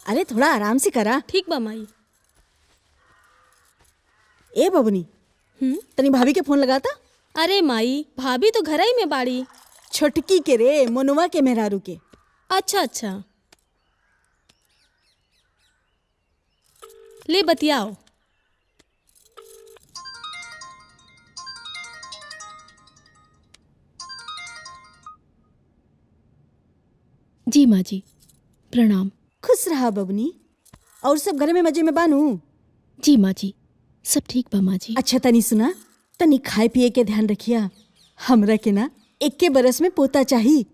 अरे थोड़ा आराम से करा। ठीक बा माई। ए बबनी, तनी भाभी के फोन लगाता। अरे माई, भाभी तो घर ही में बाड़ी। छोटकी के रे, मनुआ के मेहरारू के। अच्छा अच्छा, ले बतियाओ। जी माँ जी, प्रणाम। खुश रहा बबनी। और सब घर में मजे में बानू? जी माँ जी, सब ठीक बा माँ जी। अच्छा तनी सुना, तनी खाए पिए के ध्यान रखिया। हमरा के ना 21 बरस में पोता चाहिए।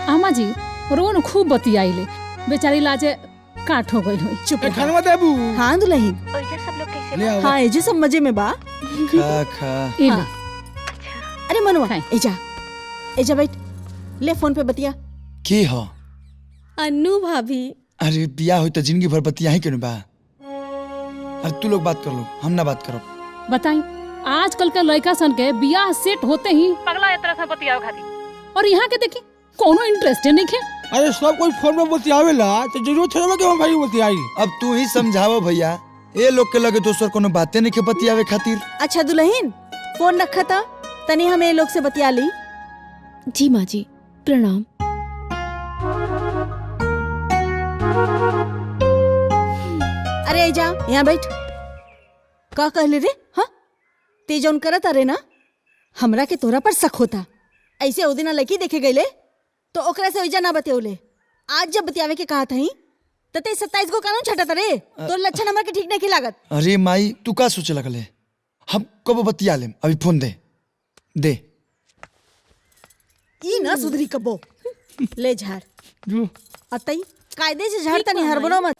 आमा जी रोन खूब बतियाइले, बेचारी लाजे काट हो गई हुई। चुप रहा। खाना देबू। हाँ दुल्हन। ले आओ। हाँ एजे सब मजे में बा। खा खा। हाँ। अरे मनुआ, खाए। एजा बैठ, ले फोन पे बतिया। की हो? अन्नू भाभी। अरे बिया हो तो जिंदगी भर बतिया ही क्यों बा? अरे तू लोग बात कर लो, हम ना बात करो। बताई, आजकल के लड़का सन के बियाह सेट होते ही पगला एक तरह से बतियाव खाती, और यहाँ के देखी कोनो इंटरेस्ट नहीं है। अरे सब कोई फोन में बतियावेला तो जरूरत है कि हम भाई बतियाई। अब तू ही समझावो भैया, ए लोग के लगे दोसर कोनो बातें नहीं के बतियावे खातिर। अच्छा दुल्हन, फोन रखा था, तनी हम ये लोग से बतिया ली। जी माँ जी, प्रणाम। अरे जा यहाँ बैठ। का कहले रे? हाँ ते जौन करत अरे ना, हमरा के तोरा पर शक होता। ऐसे ओ दिना लड़की देखे गईले तो ओकरा से ओइजा ना बतियोले। आज जब बतियावे के कहा थी तो ते 27 गो कानून छटत रे। तो लक्षण हमरा के ठीक नहीं लागत। अरे माई, तू का सोचे लगले? हम कब बतिया लेम? अभी फोन दे दे। ई ना सुधरी कबो। ले झाड़ अतई, कायदे से झाड़, तनी हड़बड़ो मत।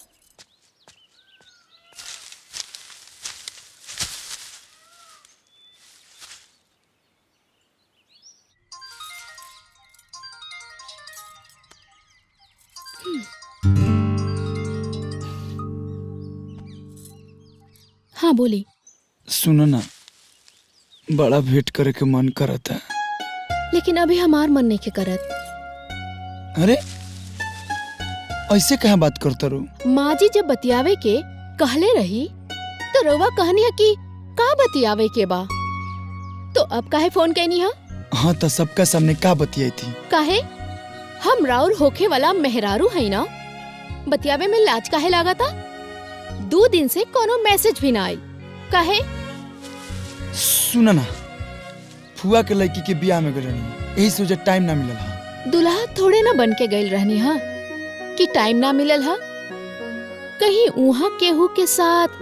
हाँ बोली। सुनो ना, बड़ा भेंट करे के मन करता। लेकिन अभी हमार मन नहीं के करत। अरे ऐसे कहाँ बात करता रू? माँ जी जब बतियावे के कहले रही तो रउआ कहनी है कि का बतियावे के बा, तो अब काहे फोन कैनी है? हाँ तो सबका सामने का बतियाई थी? काहे? हम राउर होखे वाला मेहरारू है ना, बतियावे में लाज काहे लागा था? 2 दिन से कोनो मैसेज भी ना आई, काहे? सुना ना, फुआ के लड़की के बियाह में गए रहनी, यही से मुझे टाइम ना मिलल हा। दुल्हा थोड़े ना बन के गइल रहनी हा कि टाइम ना मिलल हा। कहीं उहा केहू के साथ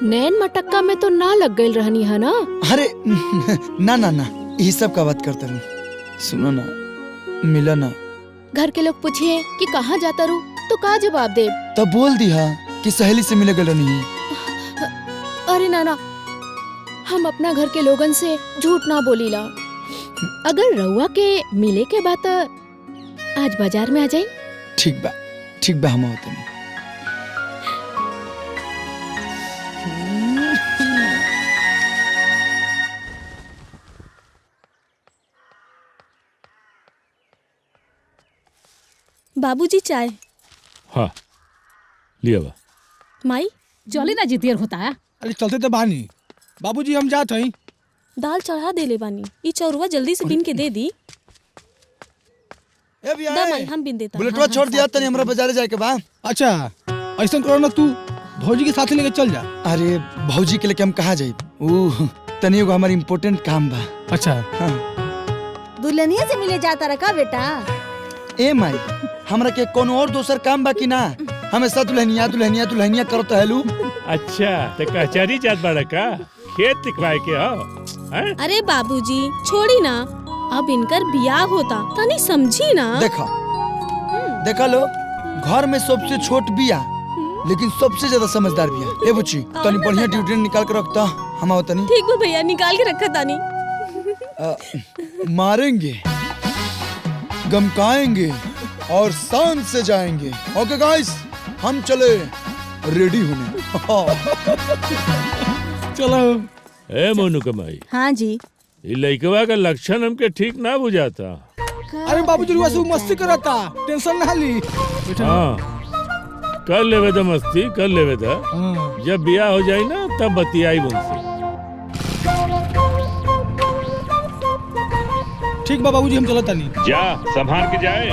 नैन मटक्का में तो ना लग गइल रहनी हा ना? अरे ना ना ना, यही सब का बात करता रहूं। सुनो ना, मिला ना। घर के लोग पूछे कि कहाँ जाता रू तो का जवाब दे? तब बोल दिया कि सहेली से मिले गए रहनी। अरे नाना, हम अपना घर के लोगन से झूठ ना बोलीला। अगर रउआ के मिले के बात आज बाजार में आ जाई। ठीक बा हम आवत नहीं। बाबूजी चाय। हाँ लिया बा। माई जल्दी ना जी, देर होता है। अरे चलते तो बानी बाबूजी, हम जात हई। दाल चढ़ा दे ले बानी, ई चौरुआ जल्दी से बिन के दे दी। ए भैया, दा माई, हम बिन देता। बुलेटवा छोड़ दिया तनी, हमरा बाजारे जाए के बा। अच्छा ऐसा करो ना, तू भौजी के साथ लेके चल जा। अरे भौजी के लेके हम कहाँ जाए? तनी एगो हमारी इम्पोर्टेंट काम बा। अच्छा हाँ। दुल्हनिया से मिले जाता रखा बेटा। ए माई, हमरा के कोनो और दोसर काम बा कि ना? हमेशा दुल्हनिया दुल्हनिया दुल्हनिया करत हेलू। अच्छा तो कचहरी जात बाड़ा का? खेत दिखवाए के हो हैं? अरे बाबूजी छोड़ी ना, अब इनकर बियाह होता, तनी समझी ना। देखा लो, घर में सबसे छोट बिया लेकिन सबसे ज्यादा समझदार बिया। ए बुच्ची, तनी बढ़िया ड्यूटी निकाल के रखता, हम आओ तनी। ठीक बा भैया, निकाल के रखा तानी। मारेंगे, गमकाएंगे और शान से जाएंगे। ओके गाइस, हम चले रेडी होने। चलो। ए मोनू कमाई, हाँ जी। ये लइकवा का लक्षण हमके ठीक ना बुझाता। अरे बाबूजी रुआ से मस्ती करता, टेंशन ना ली। हाँ कर लेवे द मस्ती, कर लेवे द। हाँ। जब बियाह हो जाए ना तब बतियाई उनसे। ठीक बा बाबूजी, हम चलत तानी। जा संभाल के जाए।